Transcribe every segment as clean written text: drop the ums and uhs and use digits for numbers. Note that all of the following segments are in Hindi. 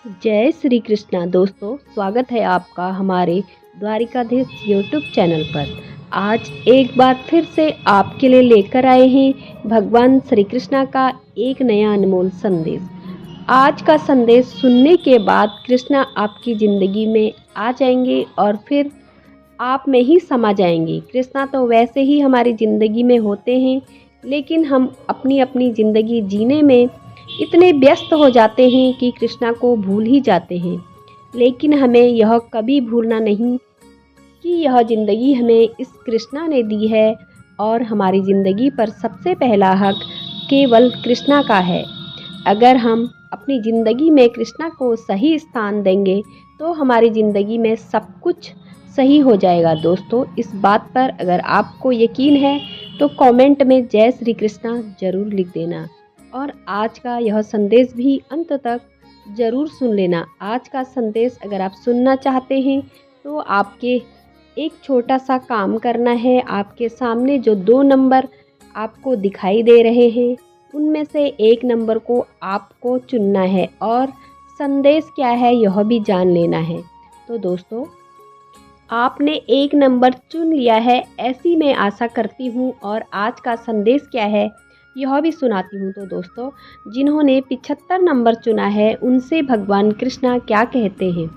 जय श्री कृष्णा दोस्तों, स्वागत है आपका हमारे द्वारिकाधीश यूट्यूब चैनल पर। आज एक बार फिर से आपके लिए लेकर आए हैं भगवान श्री कृष्णा का एक नया अनमोल संदेश। आज का संदेश सुनने के बाद कृष्णा आपकी ज़िंदगी में आ जाएंगे और फिर आप में ही समा जाएंगे। कृष्णा तो वैसे ही हमारी ज़िंदगी में होते हैं, लेकिन हम अपनी अपनी ज़िंदगी जीने में इतने व्यस्त हो जाते हैं कि कृष्णा को भूल ही जाते हैं। लेकिन हमें यह कभी भूलना नहीं कि यह ज़िंदगी हमें इस कृष्णा ने दी है और हमारी ज़िंदगी पर सबसे पहला हक केवल कृष्णा का है। अगर हम अपनी ज़िंदगी में कृष्णा को सही स्थान देंगे तो हमारी ज़िंदगी में सब कुछ सही हो जाएगा। दोस्तों, इस बात पर अगर आपको यकीन है तो कमेंट में जय श्री कृष्णा ज़रूर लिख देना और आज का यह संदेश भी अंत तक ज़रूर सुन लेना। आज का संदेश अगर आप सुनना चाहते हैं तो आपके एक छोटा सा काम करना है। आपके सामने जो 2 नंबर आपको दिखाई दे रहे हैं उनमें से एक नंबर को आपको चुनना है और संदेश क्या है यह भी जान लेना है। तो दोस्तों, आपने एक नंबर चुन लिया है ऐसी मैं आशा करती हूँ और आज का संदेश क्या है यह भी सुनाती हूँ। तो दोस्तों, जिन्होंने 75 नंबर चुना है उनसे भगवान कृष्णा क्या कहते हैं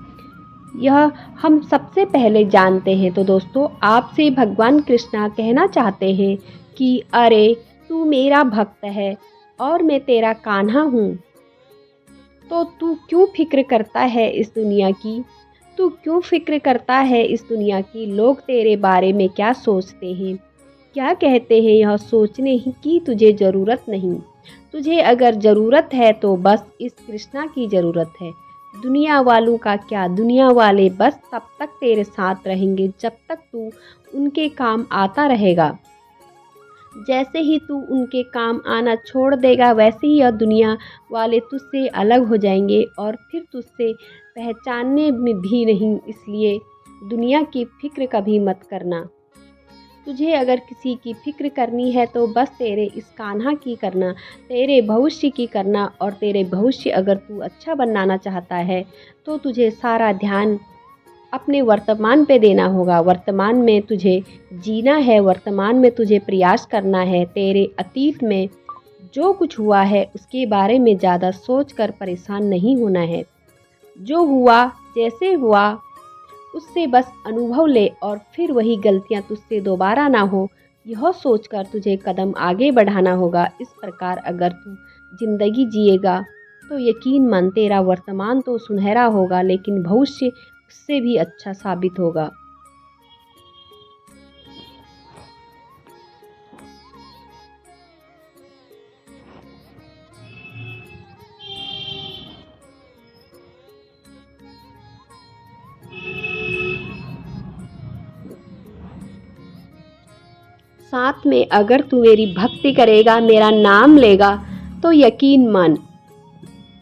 यह हम सबसे पहले जानते हैं। तो दोस्तों, आपसे भगवान कृष्णा कहना चाहते हैं कि अरे तू मेरा भक्त है और मैं तेरा कान्हा हूँ, तो तू क्यों फिक्र करता है इस दुनिया की। तू क्यों फिक्र करता है इस दुनिया की। लोग तेरे बारे में क्या सोचते हैं, क्या कहते हैं, यह सोचने ही की तुझे ज़रूरत नहीं। तुझे अगर ज़रूरत है तो बस इस कृष्णा की ज़रूरत है। दुनिया वालों का क्या, दुनिया वाले बस तब तक तेरे साथ रहेंगे जब तक तू उनके काम आता रहेगा। जैसे ही तू उनके काम आना छोड़ देगा वैसे ही यह दुनिया वाले तुझसे अलग हो जाएंगे और फिर तुझसे पहचानने में भी नहीं। इसलिए दुनिया की फिक्र कभी मत करना। तुझे अगर किसी की फिक्र करनी है तो बस तेरे इस कान्हा की करना, तेरे भविष्य की करना। और तेरे भविष्य अगर तू अच्छा बनाना चाहता है तो तुझे सारा ध्यान अपने वर्तमान पे देना होगा। वर्तमान में तुझे जीना है, वर्तमान में तुझे प्रयास करना है। तेरे अतीत में जो कुछ हुआ है उसके बारे में ज़्यादा सोचकर परेशान नहीं होना है। जो हुआ जैसे हुआ उससे बस अनुभव ले और फिर वही गलतियां तुझसे दोबारा ना हो, यह सोचकर तुझे कदम आगे बढ़ाना होगा। इस प्रकार अगर तू जिंदगी जिएगा तो यकीन मान तेरा वर्तमान तो सुनहरा होगा लेकिन भविष्य उससे भी अच्छा साबित होगा। साथ में अगर तू मेरी भक्ति करेगा, मेरा नाम लेगा, तो यकीन मान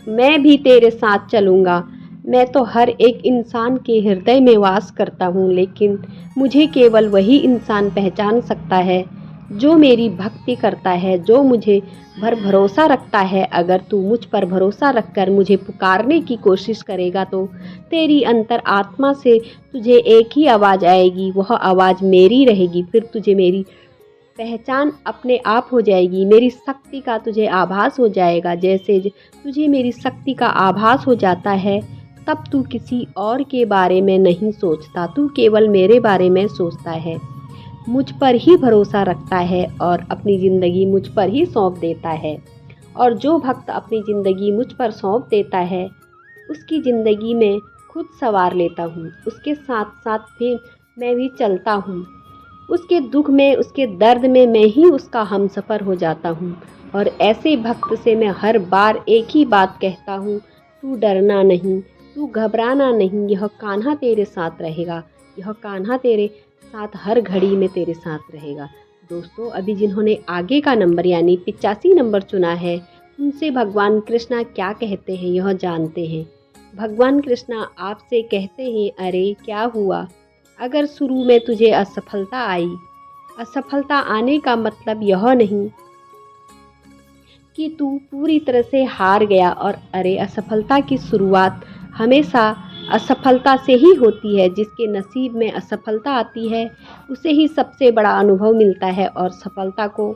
मैं भी तेरे साथ चलूँगा। मैं तो हर एक इंसान के हृदय में वास करता हूँ, लेकिन मुझे केवल वही इंसान पहचान सकता है जो मेरी भक्ति करता है, जो मुझे भरोसा रखता है। अगर तू मुझ पर भरोसा रखकर मुझे पुकारने की कोशिश करेगा तो तेरी अंतर आत्मा से तुझे एक ही आवाज़ आएगी, वह आवाज़ मेरी रहेगी। फिर तुझे मेरी पहचान अपने आप हो जाएगी, मेरी शक्ति का तुझे आभास हो जाएगा। जैसे तुझे मेरी शक्ति का आभास हो जाता है तब तू किसी और के बारे में नहीं सोचता, तू केवल मेरे बारे में सोचता है, मुझ पर ही भरोसा रखता है और अपनी ज़िंदगी मुझ पर ही सौंप देता है। और जो भक्त अपनी ज़िंदगी मुझ पर सौंप देता है उसकी ज़िंदगी में खुद सवार लेता हूँ, उसके साथ साथ फिर मैं भी चलता हूँ। उसके दुख में, उसके दर्द में मैं ही उसका हमसफ़र हो जाता हूँ। और ऐसे भक्त से मैं हर बार एक ही बात कहता हूँ, तू डरना नहीं, तू घबराना नहीं, यह कान्हा तेरे साथ रहेगा, यह कान्हा तेरे साथ हर घड़ी में तेरे साथ रहेगा। दोस्तों, अभी जिन्होंने आगे का नंबर यानी 85 नंबर चुना है उनसे भगवान कृष्णा क्या कहते हैं यह जानते हैं। भगवान कृष्णा आपसे कहते हैं, अरे क्या हुआ अगर शुरू में तुझे असफलता आई। असफलता आने का मतलब यह नहीं कि तू पूरी तरह से हार गया। और अरे असफलता की शुरुआत हमेशा असफलता से ही होती है। जिसके नसीब में असफलता आती है उसे ही सबसे बड़ा अनुभव मिलता है और सफलता को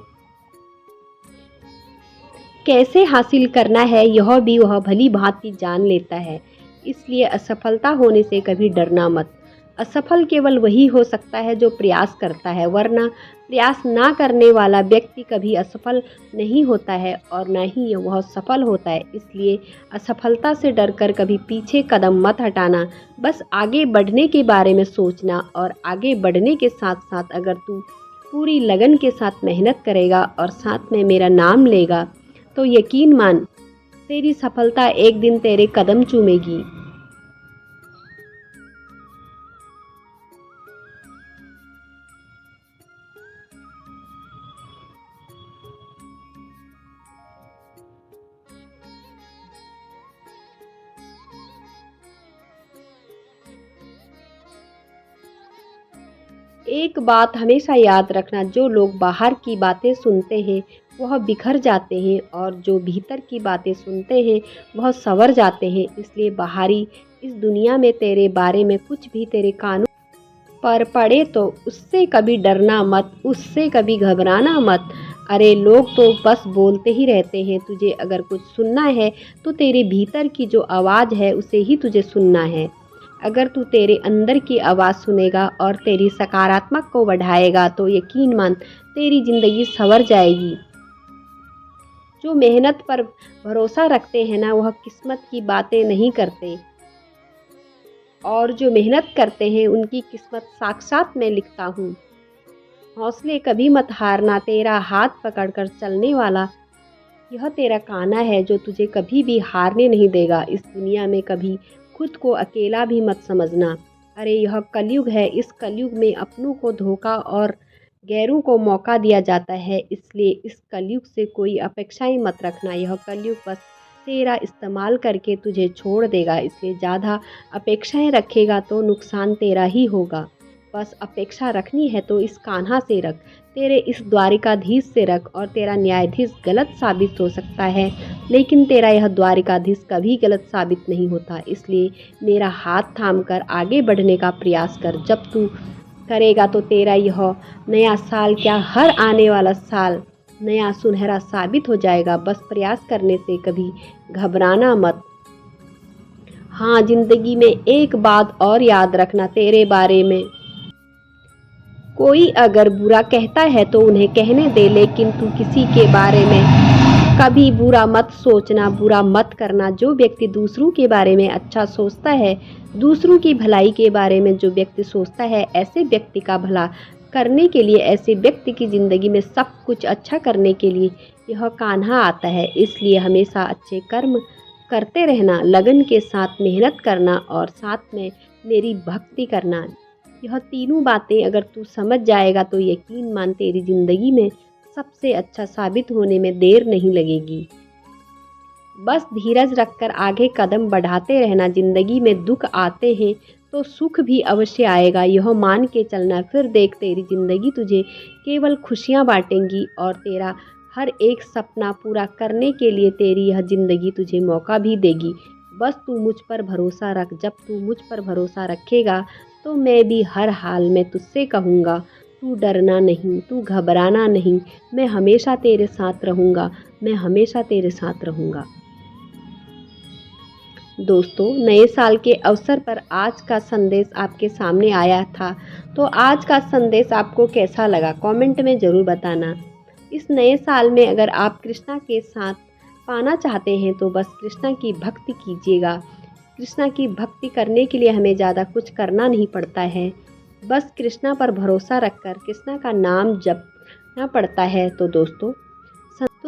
कैसे हासिल करना है यह भी वह भली भांति जान लेता है। इसलिए असफलता होने से कभी डरना मत। असफल केवल वही हो सकता है जो प्रयास करता है, वरना प्रयास ना करने वाला व्यक्ति कभी असफल नहीं होता है और न ही वह सफल होता है। इसलिए असफलता से डरकर कभी पीछे कदम मत हटाना, बस आगे बढ़ने के बारे में सोचना। और आगे बढ़ने के साथ साथ अगर तू पूरी लगन के साथ मेहनत करेगा और साथ में मेरा नाम लेगा तो यकीन मान तेरी सफलता एक दिन तेरे कदम चूमेगी। एक बात हमेशा याद रखना, जो लोग बाहर की बातें सुनते हैं वह बिखर जाते हैं और जो भीतर की बातें सुनते हैं वह संवर जाते हैं। इसलिए बाहरी इस दुनिया में तेरे बारे में कुछ भी तेरे कानों पर पड़े तो उससे कभी डरना मत, उससे कभी घबराना मत। अरे लोग तो बस बोलते ही रहते हैं, तुझे अगर कुछ सुनना है तो तेरे भीतर की जो आवाज़ है उसे ही तुझे सुनना है। अगर तू तेरे अंदर की आवाज़ सुनेगा और तेरी सकारात्मक को बढ़ाएगा तो यकीन मान तेरी ज़िंदगी संवर जाएगी। जो मेहनत पर भरोसा रखते हैं ना वह किस्मत की बातें नहीं करते, और जो मेहनत करते हैं उनकी किस्मत साक्षात मैं लिखता हूँ। हौसले कभी मत हारना, तेरा हाथ पकड़कर चलने वाला यह तेरा कान्हा है जो तुझे कभी भी हारने नहीं देगा। इस दुनिया में कभी खुद को अकेला भी मत समझना। अरे यह कलयुग है, इस कलयुग में अपनों को धोखा और गैरों को मौका दिया जाता है। इसलिए इस कलयुग से कोई अपेक्षाएं मत रखना। यह कलयुग बस तेरा इस्तेमाल करके तुझे छोड़ देगा। इसलिए ज़्यादा अपेक्षाएं रखेगा तो नुकसान तेरा ही होगा। बस अपेक्षा रखनी है तो इस कान्हा से रख, तेरे इस द्वारिकाधीश से रख। और तेरा न्यायाधीश गलत साबित हो सकता है लेकिन तेरा यह द्वारिकाधीश कभी गलत साबित नहीं होता। इसलिए मेरा हाथ थामकर आगे बढ़ने का प्रयास कर। जब तू करेगा तो तेरा यह नया साल क्या, हर आने वाला साल नया सुनहरा साबित हो जाएगा। बस प्रयास करने से कभी घबराना मत। हाँ, जिंदगी में एक बात और याद रखना, तेरे बारे में कोई अगर बुरा कहता है तो उन्हें कहने दे, लेकिन तू किसी के बारे में कभी बुरा मत सोचना, बुरा मत करना। जो व्यक्ति दूसरों के बारे में अच्छा सोचता है, दूसरों की भलाई के बारे में जो व्यक्ति सोचता है, ऐसे व्यक्ति का भला करने के लिए, ऐसे व्यक्ति की ज़िंदगी में सब कुछ अच्छा करने के लिए यह कान्हा आता है। इसलिए हमेशा अच्छे कर्म करते रहना, लगन के साथ मेहनत करना और साथ में मेरी भक्ति करना। यह तीनों बातें अगर तू समझ जाएगा तो यकीन मान तेरी ज़िंदगी में सबसे अच्छा साबित होने में देर नहीं लगेगी। बस धीरज रखकर आगे कदम बढ़ाते रहना। ज़िंदगी में दुख आते हैं तो सुख भी अवश्य आएगा, यह मान के चलना। फिर देख तेरी ज़िंदगी तुझे केवल खुशियाँ बांटेंगी और तेरा हर एक सपना पूरा करने के लिए तेरी यह ज़िंदगी तुझे मौका भी देगी। बस तू मुझ पर भरोसा रख। जब तू मुझ पर भरोसा रखेगा तो मैं भी हर हाल में तुझसे कहूँगा, तू डरना नहीं, तू घबराना नहीं। मैं हमेशा तेरे साथ रहूँगा, मैं हमेशा तेरे साथ रहूँगा। दोस्तों, नए साल के अवसर पर आज का संदेश आपके सामने आया था, तो आज का संदेश आपको कैसा लगा कमेंट में ज़रूर बताना। इस नए साल में अगर आप कृष्णा के साथ पाना चाहते हैं तो बस कृष्णा की भक्ति कीजिएगा। कृष्णा की भक्ति करने के लिए हमें ज़्यादा कुछ करना नहीं पड़ता है, बस कृष्णा पर भरोसा रखकर कृष्णा का नाम जपना पड़ता है। तो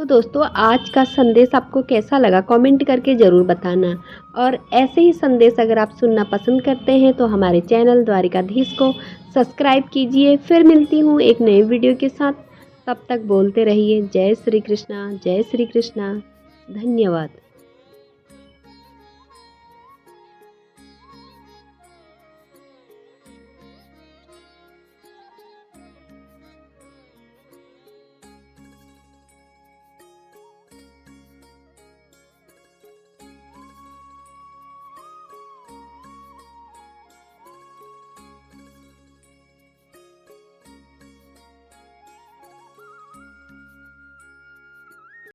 दोस्तों आज का संदेश आपको कैसा लगा कमेंट करके ज़रूर बताना। और ऐसे ही संदेश अगर आप सुनना पसंद करते हैं तो हमारे चैनल द्वारिकाधीश को सब्सक्राइब कीजिए। फिर मिलती हूँ एक नए वीडियो के साथ, तब तक बोलते रहिए जय श्री कृष्णा, जय श्री कृष्णा। धन्यवाद।